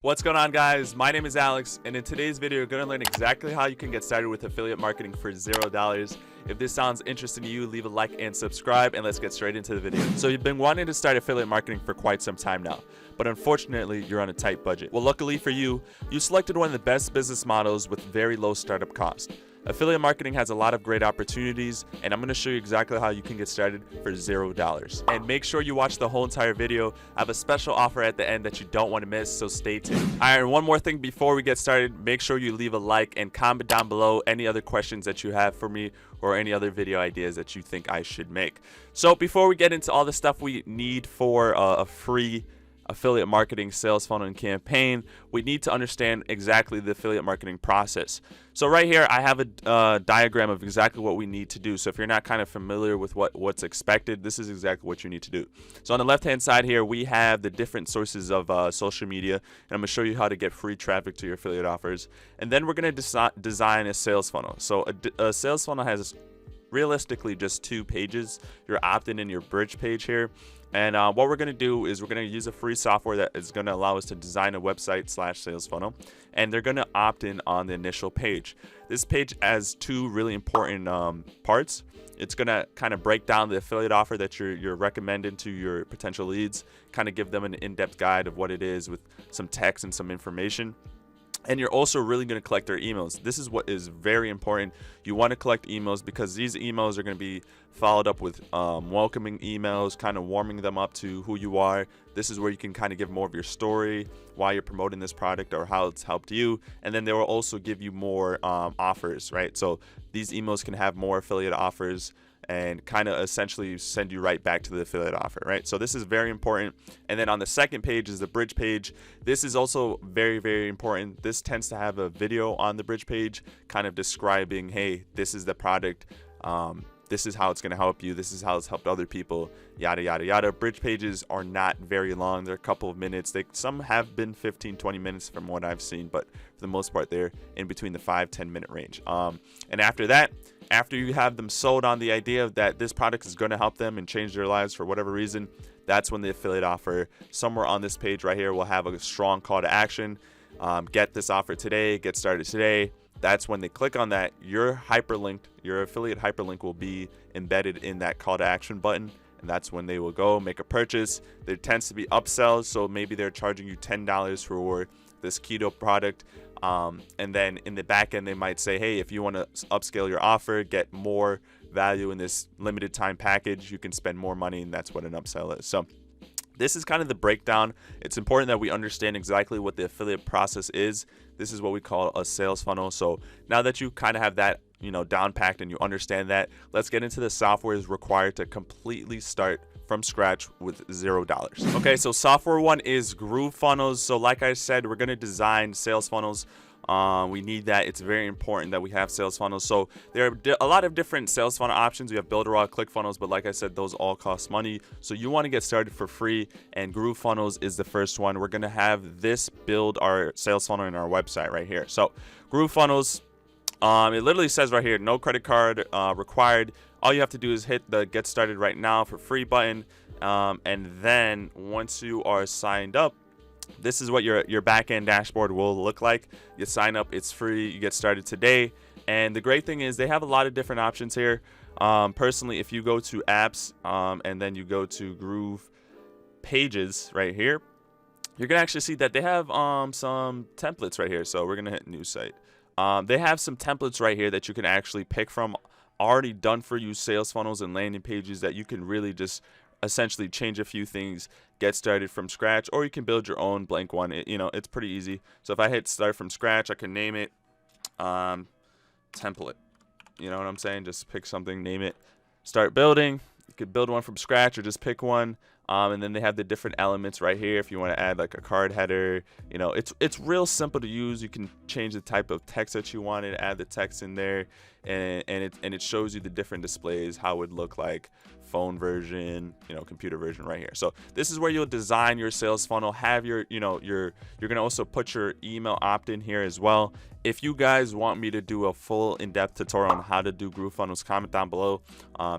What's going on, guys? My name is Alex, and in today's video you're going to learn exactly how you can get started with affiliate marketing for $0. If this sounds interesting to you, leave a like and subscribe, and let's get straight into the video. So you've been wanting to start affiliate marketing for quite some time now, but unfortunately you're on a tight budget. Well, luckily for you, you selected one of the best business models with very low startup cost. Affiliate marketing has a lot of great opportunities, and I'm going to show you exactly how you can get started for $0. And make sure you watch the whole entire video. I have a special offer at the end that you don't want to miss, so stay tuned. All right, and one more thing before we get started, make sure you leave a like and comment down below any other questions that you have for me or any other video ideas that you think I should make. So before we get into all the stuff we need for a free affiliate marketing sales funnel and campaign, we need to understand exactly the affiliate marketing process. So right here I have a diagram of exactly what we need to do. So if you're not kind of familiar with what's expected, this is exactly what you need to do. So on the left hand side here we have the different sources of social media, and I'm going to show you how to get free traffic to your affiliate offers. And then we're going to design a sales funnel. So a sales funnel has realistically just 2 pages, your opt-in and your bridge page here. And what we're going to do is we're going to use a free software that is going to allow us to design a website/sales funnel, and they're going to opt in on the initial page. This page has 2 really important parts. It's going to kind of break down the affiliate offer that you're recommending to your potential leads, kind of give them an in-depth guide of what it is with some text and some information. And you're also really going to collect their emails. This is what is very important. You want to collect emails because these emails are going to be followed up with welcoming emails, kind of warming them up to who you are. This is where you can kind of give more of your story, why you're promoting this product or how it's helped you. And then they will also give you more offers, right? So these emails can have more affiliate offers and kind of essentially send you right back to the affiliate offer, right? So this is very important. And then on the second page is the bridge page. This is also very, very important. This tends to have a video on the bridge page kind of describing, hey, this is the product. This is how it's going to help you. This is how it's helped other people, yada, yada, yada. Bridge pages are not very long. They're a couple of minutes. Some have been 15-20 minutes from what I've seen, but for the most part, they're in between the 5-10 minute range. And after that, after you have them sold on the idea that this product is going to help them and change their lives for whatever reason, that's when the affiliate offer, somewhere on this page right here, will have a strong call to action. Get this offer today, get started today. That's when they click on that, your affiliate hyperlink will be embedded in that call to action button. And that's when they will go make a purchase. There tends to be upsells. So maybe they're charging you $10 for this keto product. And then in the back end, they might say, hey, if you want to upscale your offer, get more value in this limited time package, you can spend more money, and that's what an upsell is. So this is kind of the breakdown. It's important that we understand exactly what the affiliate process is. This is what we call a sales funnel. So now that you kind of have that, down packed and you understand that, let's get into the software is required to completely start from scratch with $0. Okay, so software one is GrooveFunnels. So like I said, we're going to design sales funnels. We need that. It's very important that we have sales funnels. So there are a lot of different sales funnel options. We have Builderall, ClickFunnels, but like I said, those all cost money. So you want to get started for free, and GrooveFunnels is the first one. We're going to have this build our sales funnel in our website right here. So GrooveFunnels, it literally says right here, no credit card required. All you have to do is hit the get started right now for free button. And then once you are signed up, this is what your back-end dashboard will look like. You sign up, it's free, you get started today. And the great thing is they have a lot of different options here. Personally, if you go to apps and then you go to Groove Pages right here, you're gonna actually see that they have some templates right here. So we're gonna hit new site. They have some templates right here that you can actually pick from, already done for you sales funnels and landing pages that you can really just essentially change a few things, get started from scratch, or you can build your own blank one. It's pretty easy. So if I hit start from scratch, I can name it template. You know what I'm saying? Just pick something, name it, start building. You could build one from scratch or just pick one. And then they have the different elements right here. If you want to add like a card header, it's real simple to use. You can change the type of text that you wanted, add the text in there, and it shows you the different displays, how it would look like phone version, computer version right here. So this is where you'll design your sales funnel, have your, you're going to also put your email opt-in here as well. If you guys want me to do a full in-depth tutorial on how to do GrooveFunnels, comment down below.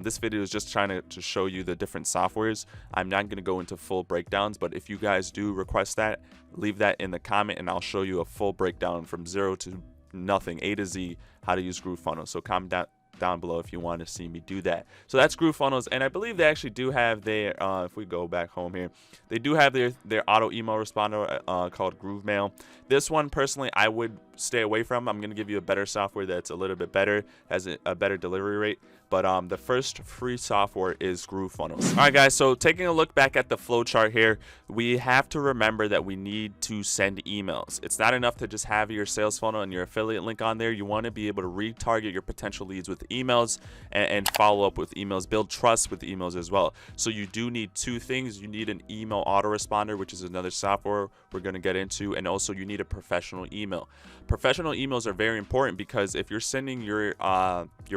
This video is just trying to show you the different softwares. I'm not going to go into full breakdowns, but if you guys do request that, leave that in the comment and I'll show you a full breakdown from zero to nothing, A to Z, how to use GrooveFunnels. So comment down below if you want to see me do that. So that's GrooveFunnels, and I believe they actually do have their if we go back home here, they do have their auto email responder called GrooveMail. This one personally I would stay away from. I'm going to give you a better software that's a little bit better, has a better delivery rate, but the first free software is GrooveFunnels. All right guys, so taking a look back at the flow chart here, we have to remember that we need to send emails. It's not enough to just have your sales funnel and your affiliate link on there. You want to be able to retarget your potential leads with emails and follow up with emails, build trust with emails as well. So you do need two things. You need an email autoresponder, which is another software we're going to get into, and also you need a professional email. Professional emails are very important because if you're sending your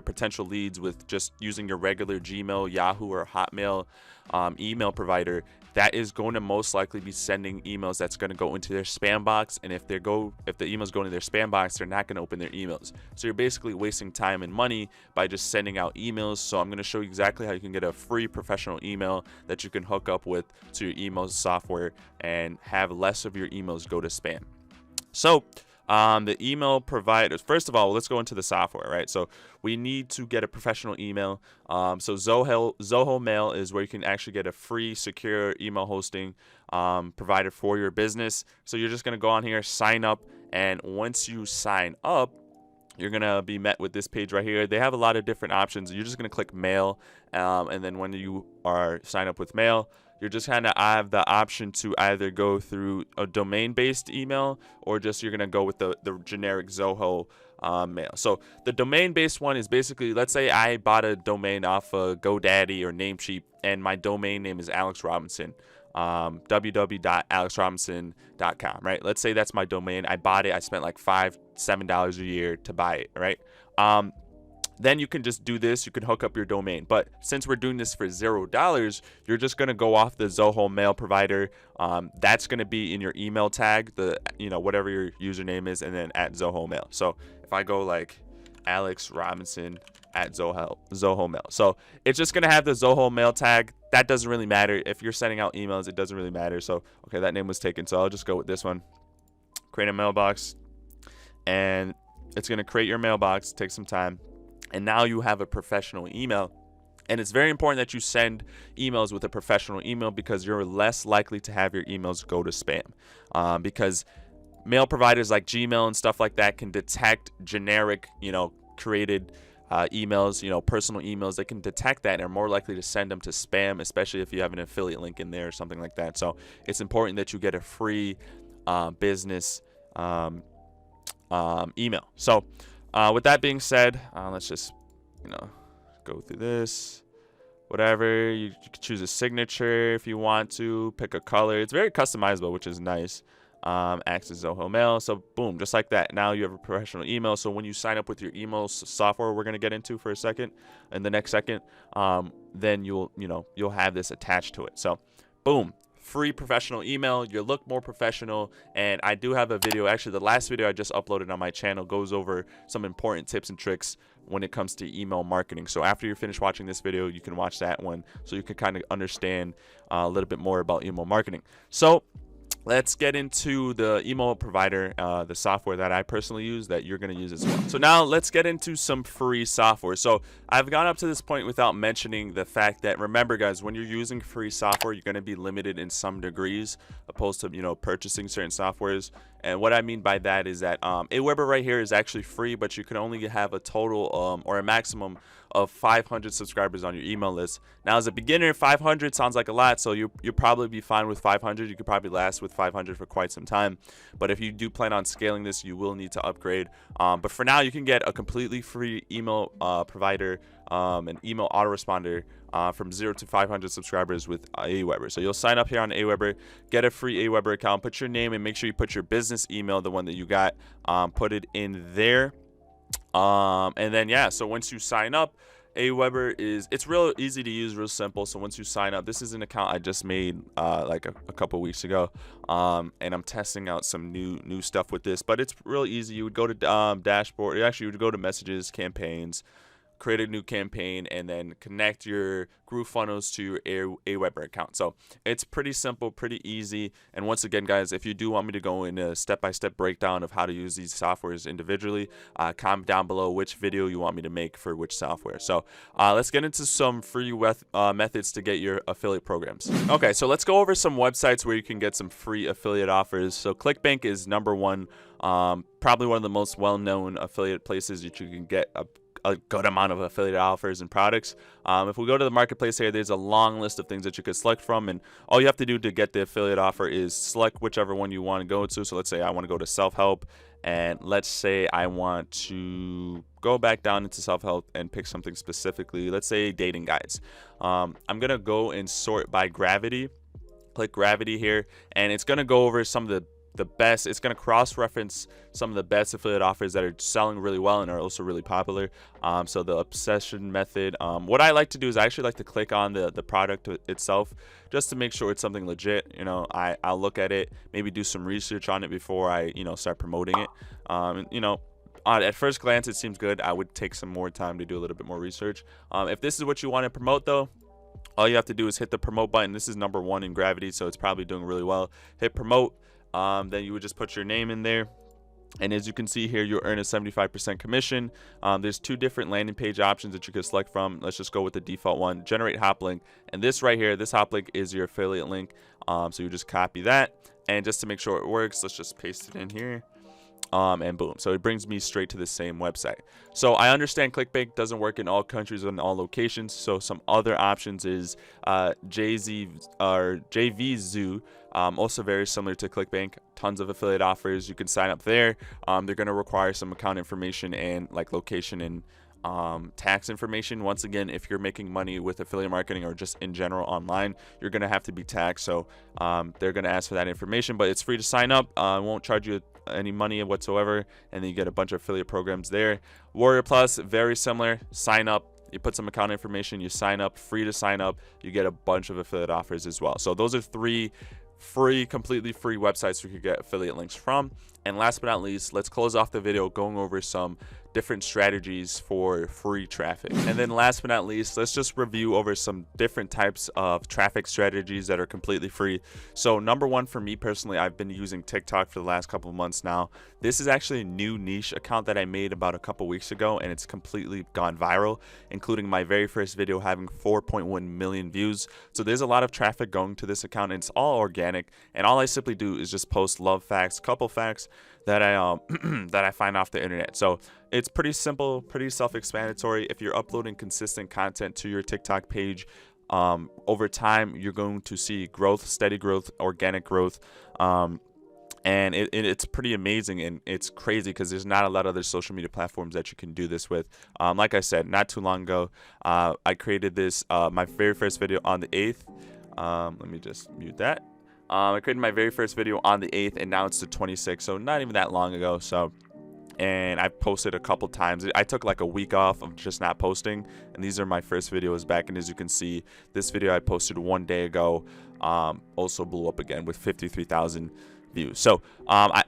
potential leads with just using your regular Gmail, Yahoo, or Hotmail email provider, that is going to most likely be sending emails that's going to go into their spam box, and if the emails go into their spam box, they're not going to open their emails. So you're basically wasting time and money by just sending out emails. So I'm going to show you exactly how you can get a free professional email that you can hook up with to your email software and have less of your emails go to spam. So the email providers, first of all, let's go into the software, right? So we need to get a professional email. So Zoho Mail is where you can actually get a free secure email hosting provider for your business. So you're just going to go on here, sign up, and once you sign up, you're going to be met with this page right here. They have a lot of different options. You're just going to click mail, and then when you are signed up with mail, you're just kind of have the option to either go through a domain-based email or just you're going to go with the generic Zoho mail. So the domain-based one is basically, let's say I bought a domain off of GoDaddy or Namecheap, and my domain name is Alex Robinson, www.alexrobinson.com, right? Let's say that's my domain. I bought it. I spent like $5-7 a year to buy it, right? Then you can just do this. You can hook up your domain. But since we're doing this for $0, you're just going to go off the Zoho mail provider. That's going to be in your email tag, whatever your username is, and then at Zoho Mail. So if I go like Alex Robinson at Zoho Mail. So it's just going to have the Zoho Mail tag. That doesn't really matter. If you're sending out emails, it doesn't really matter. So, okay, that name was taken. So I'll just go with this one. Create a mailbox. And it's going to create your mailbox. Take some time. And now you have a professional email. And it's very important that you send emails with a professional email because you're less likely to have your emails go to spam. Because mail providers like Gmail and stuff like that can detect generic, created emails, personal emails. They can detect that and are more likely to send them to spam, especially if you have an affiliate link in there or something like that. So it's important that you get a free business email. So with that being said, let's just, go through this. Whatever, you can choose a signature if you want to, pick a color. It's very customizable, which is nice. Access Zoho Mail. So boom, just like that. Now you have a professional email. So when you sign up with your email software, we're going to get into for a second, in the next second, then you'll have this attached to it. So boom. Free professional email. You look more professional. And I do have a video, actually the last video I just uploaded on my channel goes over some important tips and tricks when it comes to email marketing. So after you're finished watching this video, you can watch that one so you can kind of understand a little bit more about email marketing. So let's get into the email provider, the software that I personally use that you're going to use as well. So now let's get into some free software. So I've gone up to this point without mentioning the fact that, remember guys, when you're using free software, you're going to be limited in some degrees opposed to, purchasing certain softwares. And what I mean by that is that Aweber right here is actually free, but you can only have a total or a maximum of 500 subscribers on your email list. Now, as a beginner, 500 sounds like a lot, so you'll probably be fine with 500. You could probably last with 500 for quite some time. But if you do plan on scaling this, you will need to upgrade. But for now, you can get a completely free email provider, an email autoresponder from 0 to 500 subscribers with Aweber. So you'll sign up here on Aweber, get a free Aweber account, put your name, and make sure you put your business email, the one that you got, put it in there. And then, yeah, so once you sign up, Aweber it's real easy to use, real simple. So once you sign up, this is an account I just made like a couple weeks ago, and I'm testing out some new stuff with this. But it's real easy. You would go to dashboard. Actually, you would go to messages, campaigns, create a new campaign, and then connect your GrooveFunnels to your Aweber account. So it's pretty simple, pretty easy. And once again, guys, if you do want me to go in a step-by-step breakdown of how to use these softwares individually, comment down below which video you want me to make for which software. So let's get into some free methods to get your affiliate programs. Okay, so let's go over some websites where you can get some free affiliate offers. So ClickBank is number one, probably one of the most well-known affiliate places that you can get a good amount of affiliate offers and products. If we go to the marketplace here, there's a long list of things that you could select from, and all you have to do to get the affiliate offer is select whichever one you want to go to. So let's say I want to go to self-help, and let's say I want to go back down into self-help and pick something specifically. Let's say dating guides. I'm gonna go and sort by gravity. Click gravity here, and it's gonna go over some of the best. It's going to cross-reference some of the best affiliate offers that are selling really well and are also really popular. So the obsession method, what I like to do is I actually like to click on the product itself just to make sure it's something legit. You know, I'll look at it, maybe do some research on it before I start promoting it. At first glance it seems good. I would take some more time to do a little bit more research. If this is what you want to promote though, all you have to do is hit the promote button. This is number one in gravity, so it's probably doing really well. Hit promote. Then you would just put your name in there, and as you can see here, you'll earn a 75% commission. There's two different landing page options that you could select from. Let's just go with the default one, generate hop link. And this right here, this hop link is your affiliate link. So you just copy that, and just to make sure it works, let's just paste it in here. And boom, so it brings me straight to the same website. So I understand ClickBank doesn't work in all countries and all locations, so some other options is JVZoo, also very similar to ClickBank. Tons of affiliate offers. You can sign up there. They're going to require some account information and like location and tax information. Once again, if you're making money with affiliate marketing or just in general online, you're going to have to be taxed. So they're going to ask for that information, but it's free to sign up. I won't charge you any money whatsoever, and then you get a bunch of affiliate programs there. Warrior Plus, very similar. Sign up, you put some account information, you sign up, free to sign up, you get a bunch of affiliate offers as well. So those are three completely free websites you could get affiliate links from. And last but not least, let's close off the video going over some different strategies for free traffic. And then last but not least, let's just review over some different types of traffic strategies that are completely free. So number one, for me personally, I've been using TikTok for the last couple of months now. This is actually a new niche account that I made about a couple weeks ago, and it's completely gone viral, including my very first video having 4.1 million views. So there's a lot of traffic going to this account, and it's all organic, and all I simply do is just post love facts, couple facts that I that I find off the internet. So it's pretty simple, pretty self-explanatory. If you're uploading consistent content to your TikTok page, over time you're going to see growth, steady growth, organic growth, and it's pretty amazing, and it's crazy because there's not a lot of other social media platforms that you can do this with. Like I said, not too long ago, I created this my very first video on the 8th. Let me just mute that. I created my very first video on the 8th, and now it's the 26th, so not even that long ago. So, and I posted a couple times. I took like a week off of just not posting, and these are my first videos back. And as you can see, this video I posted one day ago also blew up again with 53,000 views. So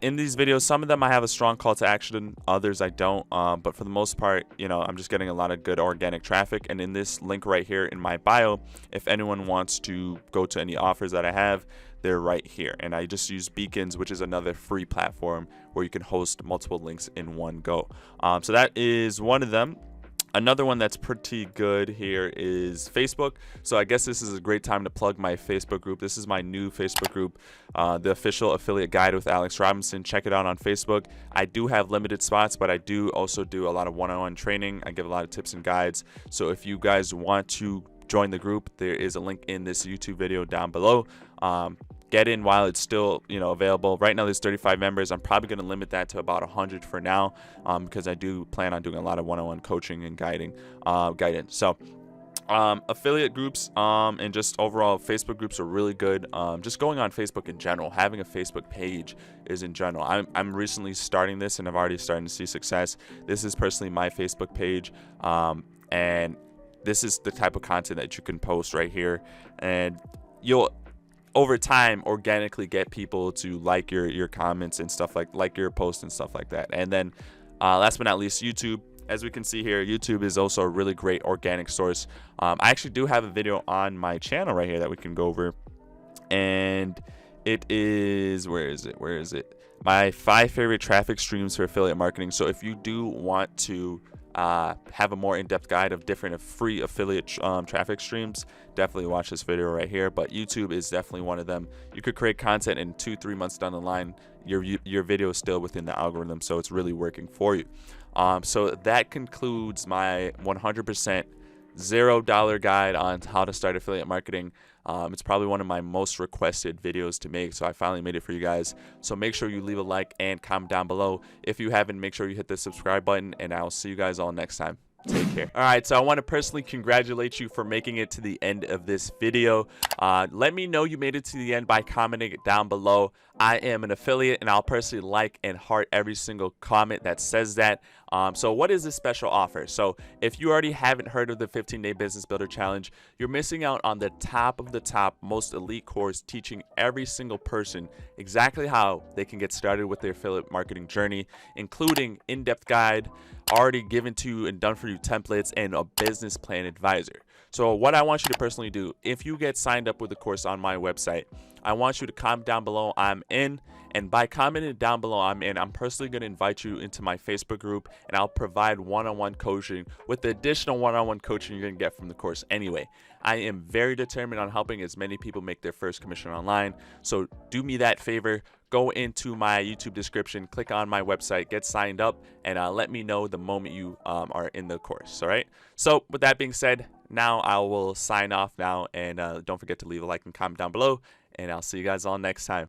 in these videos, some of them I have a strong call to action, others I don't, but for the most part, I'm just getting a lot of good organic traffic. And in this link right here in my bio, if anyone wants to go to any offers that I have, they're right here. And I just use Beacons, which is another free platform where you can host multiple links in one go. So that is one of them. Another one that's pretty good here is Facebook. So I guess this is a great time to plug my Facebook group. This is my new Facebook group, the official affiliate guide with Alex Robinson. Check it out on Facebook. I do have limited spots, but I do also do a lot of one-on-one training. I give a lot of tips and guides. So if you guys want to join the group, there is a link in this YouTube video down below. Get in while it's still available. Right now there's 35 members. I'm probably going to limit that to about 100 for now, because I do plan on doing a lot of one-on-one coaching and guidance. So affiliate groups and just overall Facebook groups are really good. Just going on Facebook in general, having a Facebook page is in general. I'm recently starting this, and I've already starting to see success. This is personally my Facebook page, and this is the type of content that you can post right here, and you'll over time organically get people to like your comments and stuff, like your posts and stuff like that. And then last but not least, YouTube. As we can see here, YouTube is also a really great organic source. I actually do have a video on my channel right here that we can go over, and it is, where is it, my 5 favorite traffic streams for affiliate marketing. So if you do want to have a more in-depth guide of different free affiliate traffic streams, definitely watch this video right here. But YouTube is definitely one of them. You could create content in 2-3 months down the line, your video is still within the algorithm, so it's really working for you. So that concludes my 100% $0 guide on how to start affiliate marketing. It's probably one of my most requested videos to make, so I finally made it for you guys. So make sure you leave a like and comment down below. If you haven't, make sure you hit the subscribe button, and I'll see you guys all next time. Take care. All right, so I want to personally congratulate you for making it to the end of this video. Let me know you made it to the end by commenting it down below. I am an affiliate, and I'll personally like and heart every single comment that says that. So what is this special offer? So if you already haven't heard of the 15-day business builder challenge, you're missing out on the top of the top most elite course teaching every single person exactly how they can get started with their affiliate marketing journey, including in-depth guide, already given to you and done for you templates, and a business plan advisor. So what I want you to personally do, if you get signed up with the course on my website, I want you to comment down below I'm in, and by commenting down below I'm in, I'm personally going to invite you into my Facebook group, and I'll provide one-on-one coaching with the additional one-on-one coaching you're going to get from the course anyway. I am very determined on helping as many people make their first commission online, so do me that favor. Go into my YouTube description, click on my website, get signed up, and let me know the moment you are in the course. All right. So with that being said, now I will sign off now, and don't forget to leave a like and comment down below, and I'll see you guys all next time.